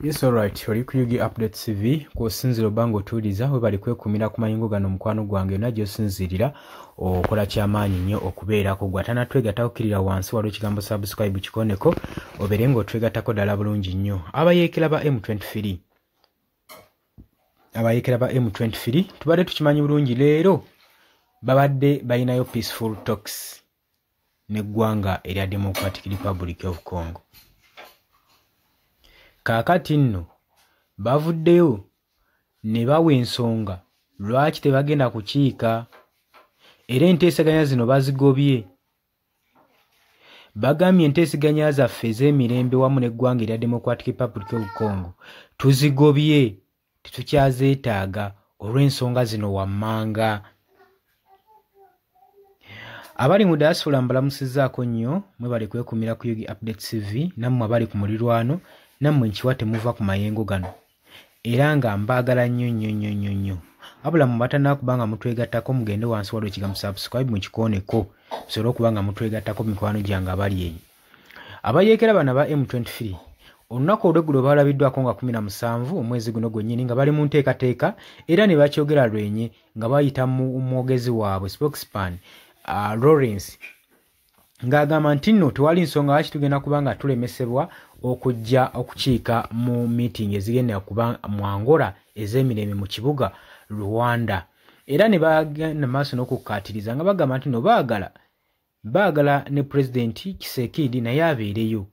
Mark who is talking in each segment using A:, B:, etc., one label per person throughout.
A: Yes, alright. Oli ku Yugi Update TV kw'osinzira obanga otuuliza we bali kwekumira ku mayingo gano mukwano gwange najjo osinzirira okola kyamaanyi nnyo okubeerako gwe atanatwegattako kirira wansi waliwo ekigambo subscribe kikoneko obeere ng'otwegattako ddala bulungi nnyo. Abayeekera ba M23 tubadde tukimanyi bulungi leero babadde balinayo peaceful talks n'eggwanga erya Democratic Republic of Congo. Kaakati nno bavuddeyo ne bawa ensonga lwaki tebagenda kukiika era enteesaganya zino bazigobye. Bagambye enteesaganya zaffe ez'emirembe wamu n'eggwanga erya Democratic Republic of Congo tuzigobye, tetukyazeetaaga olw'ensonga zino wammanga. Abali mu diaspora mbalamusizzaako nnyo mwe bali kwekumira ku Yugi Update TV, nammwe abali ku mulirwano nammwe nkiwa temuva ku mayengo gano era nga mbaagala nnyo. Wabula mu batanakubanga mutwegattako mugende wansi waliwo ekigambo subscribe mukikoneko musobole okubanga mutwegattako mikwano gyange abali eyo. Abayeekera bano ba M23 olunaku olweggulo baalabiddwako nga 17 omwezi guno gwennyini nga bali mu nteekateeka era ne bakyogera lwenye nga bayita mu mwogezi waabwe spokesman Lawrence ng'agamba nti nno tewali nsonga lwaki tugenda kubanga tulemesebwa okujja okukiika mu meeting ezigenda kuba mu Angola ez'emirembe mu kibuga Rwanda. Era ne bagenda maaso n'okukkaatiriza nga bagamba nti no baagala ne Pulezidenti Tshisekedi naye abeereyo,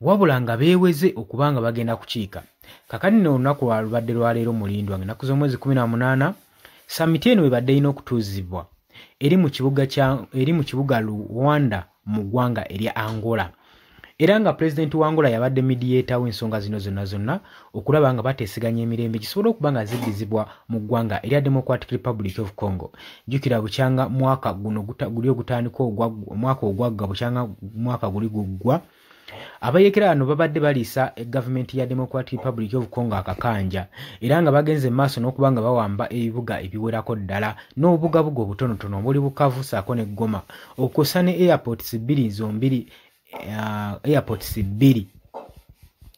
A: wabula nga beeweze okubanga bagenda kukiika. Kakati nno olunaku lwalubadde lwaleero mulindwa nga ennaku z'omwezi 18 samiti eno ebadde erina okutuuzibwa eri mu kibuga Rwanda mu ggwanga erya Angola. Era nga Pulezidenti wa Angola yabadde mediator w'ensonga zino zonna okulaba nga bateeseganya emirembe gisobola okuba nga ziddizibwa mu ggwanga erya Democratic Republic of Congo. Jjukira bukyanga mwaka guno guli ogutandika omwaka ogwagga bukyanga mwaka guli guggwa, abayeekera bano babadde baliisa gavumenti ya Democratic Republic of Congo akakanja era nga bagenze maaso n'okuba nga bawamba ebibuga ebiwerako ddala n'obubugabuga obutonotono obuli Bukavu saako ne Goma okussa ne airports bbiri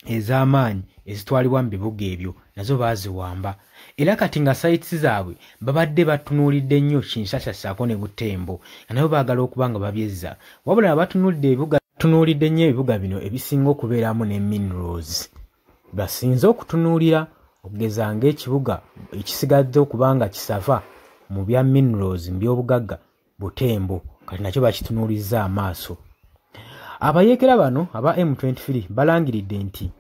A: ez'amaanyi ezitwalibwa mu bibuga ebyo nazo baaziwamba. Era kati nga sites zaabwe babadde batunuulidde nnyo Kinshasa saako ne Butembo nga nabo baagala okuba nga babyezza, wabula nga batunuulidde nnyo ebibuga bino ebisinga okubeeramu ne minerals basinze okutunuulira okugeza ng'ekibuga ekisigadde okuba nga kisava mu bya minerals mu by'obugagga Butembo kati nakyo bakitunuulizza amaaso. Abayeekera bano aba M23 balangiridde nti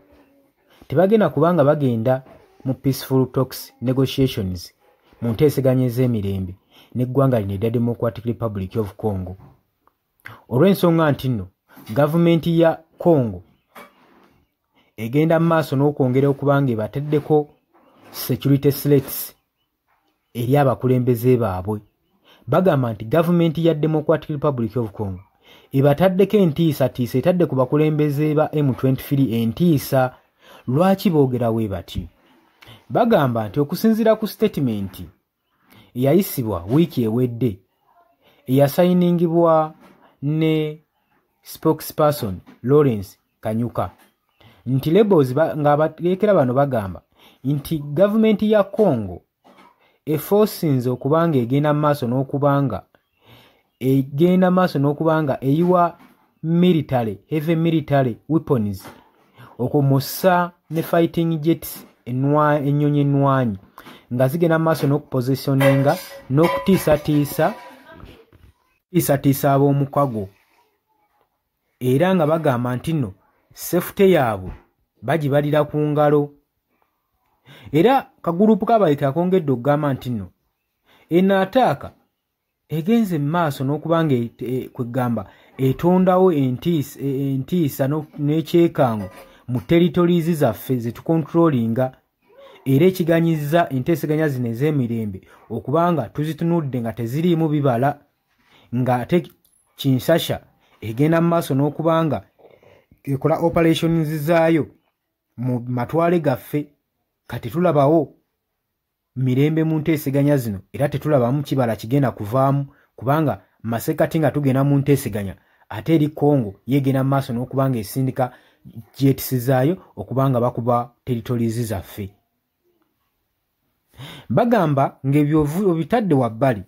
A: tebagenda kubanga bagenda mu peaceful talks negotiations mu nteeseganya ez'emirembe n'eggwanga lino erya Democratic Republic of Congo olw'ensonga nti nno gavumenti ya Congo egenda mu maaso n'okwongera okuba nga ebateddeko security threats eri abakulembeze baabwe. Bagamba nti gavumenti ya Democratic Republic of Congo ebataddeko entiisatiisa etadde ku bakulembeze ba M23 entiisa. Lwaki boogera we bati? Bagamba nti okusinziira ku statement eyayisibwa wiiki ewedde eyasayiningibwa ne spokesperson Lawrence Kanyuka nti labels nga abayeekera bano bagamba nti gavumenti ya Congo eforsinze okubanga egenda maaso n'okubanga eyiwa heavy military weapons okumussa ne fighting jets ennyonyi ennwanyi nga zigenda maaso n'okupositioninga n'okutiisatiisa ab'omukago, era nga bagamba nti nno safety yaabwe bagibalira ku ngalo. Era kagurupu k'abayeekera kongedde okugamba nti nno enaataaka egenze mu maaso n'okuba nga kwegamba etondawo entiisa n'ekyekango mu territories zaffe ze tukontrolinga, era ekiganyizza enteeseganya zino ez'emirembe okubanga tuzitunuulidde nga teziriimu bibala, nga ate Kinshasa egenda mu maaso n'okuba nga ekola operations zaayo mu matwale gaffe. Kati tulabawo mirembe mu nteeseganya zino era tetulabamu kibala kigenda kuvaamu kubanga masekati nga tugenda mu nteeseganya ate eri Congo yegenda maaso n'okuba nga esindika gyetisizaayo okubanga bakuba territories zaffe. Bagamba ng'ebyo obitadde wabbali.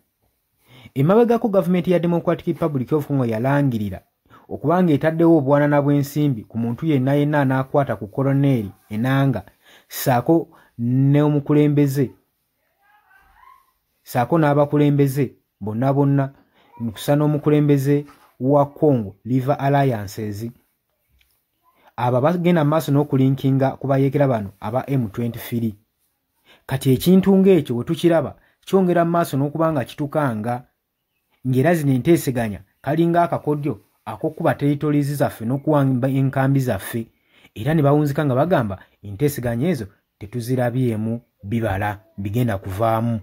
A: Emabegako gavumenti ya Democratic Republic of Congo yalangirira okubanga etaddewo obwanana bw'ensimbi ku muntu yenna anaakwata ku koloneli Enanga saako n'omukulembeze saako n'abakulembeze bonna nkusa n'omukulembeze wa Congo River Alliances aba bagenda maaso n'okulinkinga kubayeekera bano aba M23. Kati ekintu ng'ekyo bwe tukiraba kyongera maaso n'okubanga kitukanga ng'era zino enteeseganya kalinga akakodyo ak'okuba territories zaffe n'okuwamba enkambi zaffe, era ne bawunzika nga bagamba enteeseganya ezo tetuzirabyemu bibala bigenda kuvaamu.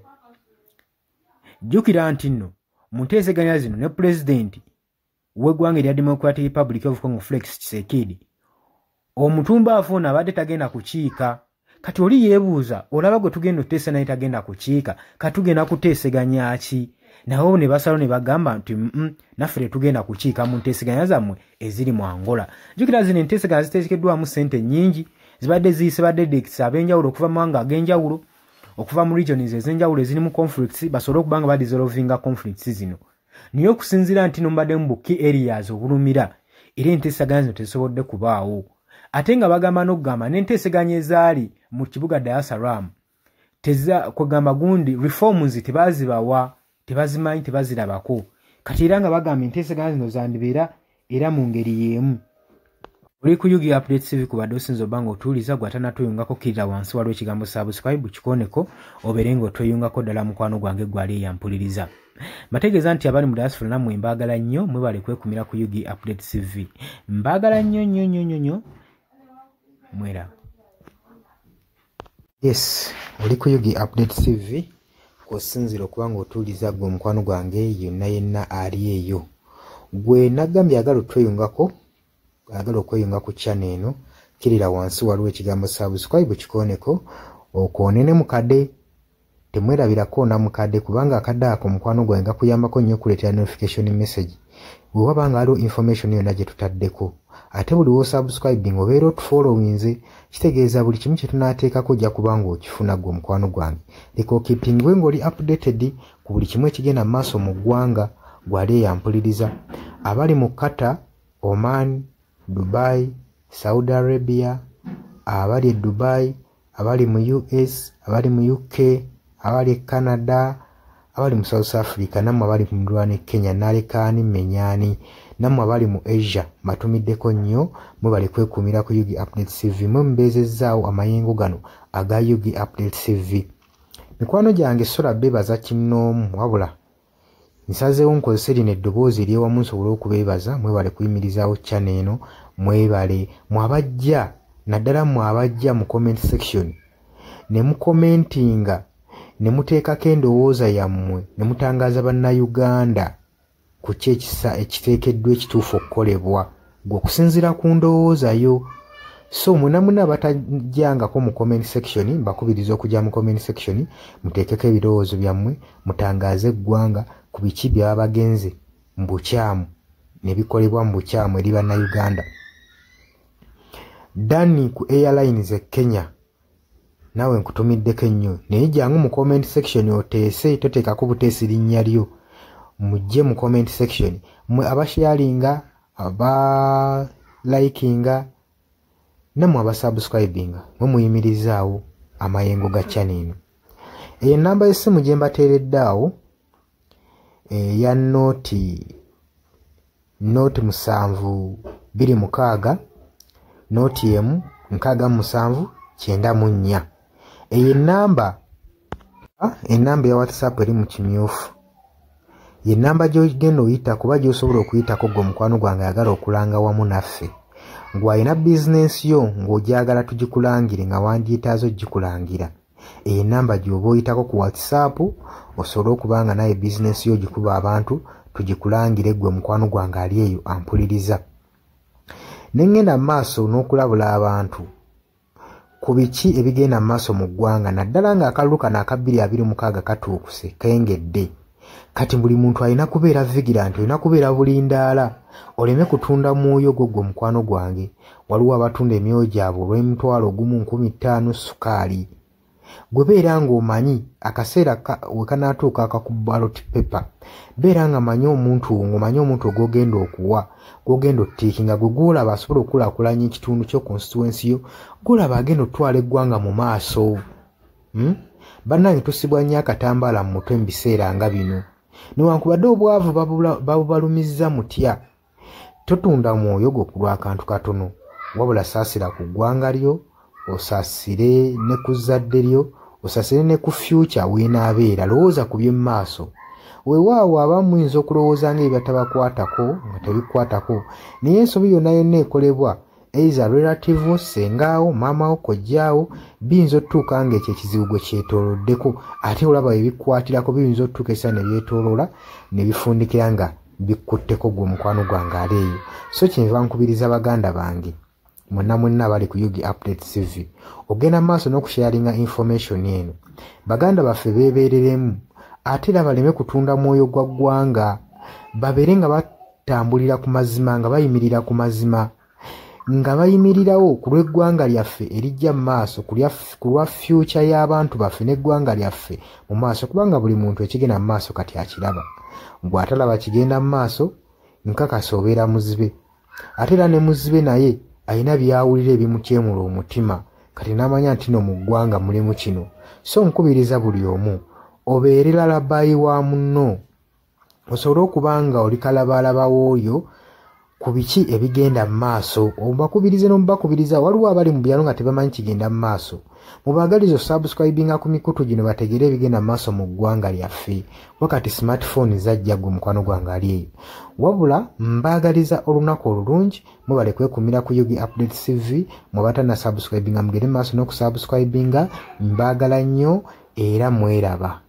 A: Jjukira nti nno mu nteeseganya zino ne pulezidenti w'eggwanga erya Democratic Republic of Congo Felix Tshisekedi omutumbaafu ono abadde tagenda kukiika. Kati oli yeebuuza olaba gwe tugenda oteesa naye tagenda kukiika, katugenda kuteeseganya ki? Nawo ne basalo ne bagamba nti naffe tugenda kukiika mu nteeseganya zammwe eziri mu Angola. Jjukira zino enteeseganya ziteekeddwamu ssente nnyingi, zibadde ziyise badedekisi ab'enjawulo okuva mu mawanga ag'enjawulo, okuva mu regions ez'enjawulo eziri mu conflicts basobole okuba nga badissolvinga conflicts zino. Naye okusinziira nti mbadde mu key areas obulumira era enteeseganya zino tezisobodde kubaawo. Ate nga bagamba n'okugamba n'enteeseganya ezaali mu kibuga Dar es Salaam kugamba gundi reforms tebazibawa, tebazimanyi, tebazirabako. Kati era nga bagamba enteeseganya zino zandibeera era mu ngeri y'emu. Oli ku Yugi Updates TV kubadde osinza obanga otuuliza gwe atanatweyungako kirira wansi waliwo ekigambo subscribe kikoneko obeere ng'otweyungako ddala mukwano gwange gwali eyampuliriza. Mategeeza nti abali mu diaspora nammwe mbaagala nnyo, mwebale kwekumira ku Yugi Updates TV. Mbaagala nnyo mwera. Yes, oli ku Yugi Updates TV kw'osinzira okuba ng'otuuliza gwe omukwano gwange yenna ali eyo. Gwe nagambye agala otweyungako, agala okweyunga ku channel eno, kirira wansi waliwo ekigambo subscribe kikoneko okoonene mukadde. Temwerabirako na mukadde kubanga akadde ako mukwano gwange gakuyambako nnyo okuleetera notification message bwe waba nga waliwo information yonna gye tutaddeko. Ate buli wo subscribing obeera otufollowinze, kitegeeza buli kimu kye tunaateekako ojja kuba ng'okifuna gwe omukwano gwange. Leka okipingwe ng'oli updated ku buli kimu ekigenda mu maaso mu ggwanga gwali eyampuliriza. Abali mu Qatar, Oman, Dubai, Saudi Arabia, abali e Dubai, abali mu US, abali mu UK, abali Canada, abali mu South Africa, nammwe abali mu Rwanda, Kenya, Nalekani, Menyani, nammwe abali mu Asia, matumiddeko nnyo, mwebale kwekumira ku Yugi Updates TV. Mwe mbeezezzaawo amayengo gano aga Yugi Updates TV. Mikwano gyange sola beebaza kinnoomu, wabula nsazeewo nkozese lino eddoboozi ery'ewamu nsobole okubeebaza. Mwebale kuyimirizaawo channel eno, mwebale mwabajja naddala mwabajja mu comment section ne mukomentinga ne muteekako endowooza yammwe ne mutangaaza bannayuganda ku ki ekiteekeddwa ekituufu okukolebwa gwe okusinziira ku ndowooza yo. So muna batajjangako mu comment section, mbakubiriza okujja mu comment section muteekeko ebirowoozo byammwe, mutangaaze eggwanga ku biki byaba bagenze mu bukyamu ne bikolebwa mu bukyamu eri bannayuganda. Dani ku Airlines Kenya, nawe nkutumiddeko ennyo, naye jjangu mu comment section oteese, toteekako buteesi linnya lyo. Mujje mu comment section, mwe abasharinga, abalikinga, nammwe abasubscribinga, mwe muyimirizaawo amayengo ga channel eno. Eyo nnamba y'essimu gye mbateeredde awo eya nooti 726 nooti emu 67994. Eyo ennamba ya WhatsApp eri mu kimyufu. Ye nnamba gy'ogenda oyita kuba gy'osobola okuyitako gwe omukwano gwange ayagala okulanga wamu naffe. Gw'alina bizinensi yo ng'ogyagala tugikulangire nga wandyetaaze ogikulangira. Eyo nnamba gy'oba oyitako ku WhatsApp osobole okuba nga naye bizinensi yo gikuba abantu tugikulangire gwe omukwano gwange ali eyo ampuliriza. Ne ngenda mu maaso n'okulabula abantu ku biki ebigenda mu maaso mu ggwanga naddala ng'akalulu kano aka 2026 kayengedde. kati buli muntu alina kubeera vigilant, olina kubeera bulindaala oleme kutunda mwoyo gwo mukwano gwange. Waliwo abatunda emyoyo gyabwe olw'M1,500 sukaali. Gwe beera ng'omanyi akaseera we kanaatuuka akakuba ballot paper, beera nga manyi omuntu ogw'ogenda okuwa, gw'ogenda ottiikinga, gwe gw'olaba asobola okukulaakulanya ekitundu kyo constituency yo, gw'olaba agenda otwala eggwanga mu maaso. Bannange tusibwa nnyo akatambaala mu mutwe mu biseera nga bino. Newankubadde obwavu babubalumizza mutya, totunda mwoyo gwo ku lw'akantu katono, wabula saasira ku ggwanga lyo, osaasire ne ku zadde lyo, osaasire ne ku future weenaabeera. Lowooza ku by'emu maaso. Weewaawo abamu muyinza okulowooza ng'ebyo batabakwatako nga tebikwatako, naye ensobi yonna ekolebwa eiza relative wo, sengaawo, maamawo, kojjaawo, biyinza otutuuka ng'ekyo ekizibu gwe kyetooloddeko, ate olaba ebikwatirako biyinza otutuuka esa ne byetooloola ne bifundikira nga bikkutteko gwe mukwano gwange ali eyo. So kyenva nkubiriza baganda bange mwenna abali ku Yugi Update TV, ogenda maaso n'okusharinga information eno. Baganda baffe beebereremu, ate era baleme kutunda mwoyo gwa ggwanga, babeere nga batambulira ku mazima, nga bayimirira ku mazima, nga bayimirirawo ku lw'eggwanga lyaffe erijja mu maaso, ku lwa future y'abantu baffe n'eggwanga lyaffe mu maaso, kubanga buli muntu ekigenda mu maaso kati akiraba. Gwe atalaba kigenda mu maaso, nkakasa obeera muzibe. Ate era ne muzibe naye alina byawulira ebimukyemula omutima, kati n'amanya nti no mu ggwanga mulimu kino. So nkubiriza buli omu obeere lalabayi wa munno, osobole okuba nga oli kalabaalaba w'oyo ku biki ebigenda mu maaso. Obakubirize n'omubakubiriza. Waliwo abali mu byalo nga tebamanyi kigenda mu maaso, mubaagaliza osubscribinga ku mikutu gino bategere ebigenda mu maaso mu ggwanga lyaffe. Wakati smartphone zajja gwe mukwano gwange ali eyo. Wabula mbaagaliza olunaku olulungi, mubale kwekumira ku Yugi Update TV, mubatana subscribinga mugere mu maaso n'okusubscribinga. Mbaagala nnyo era mweraba.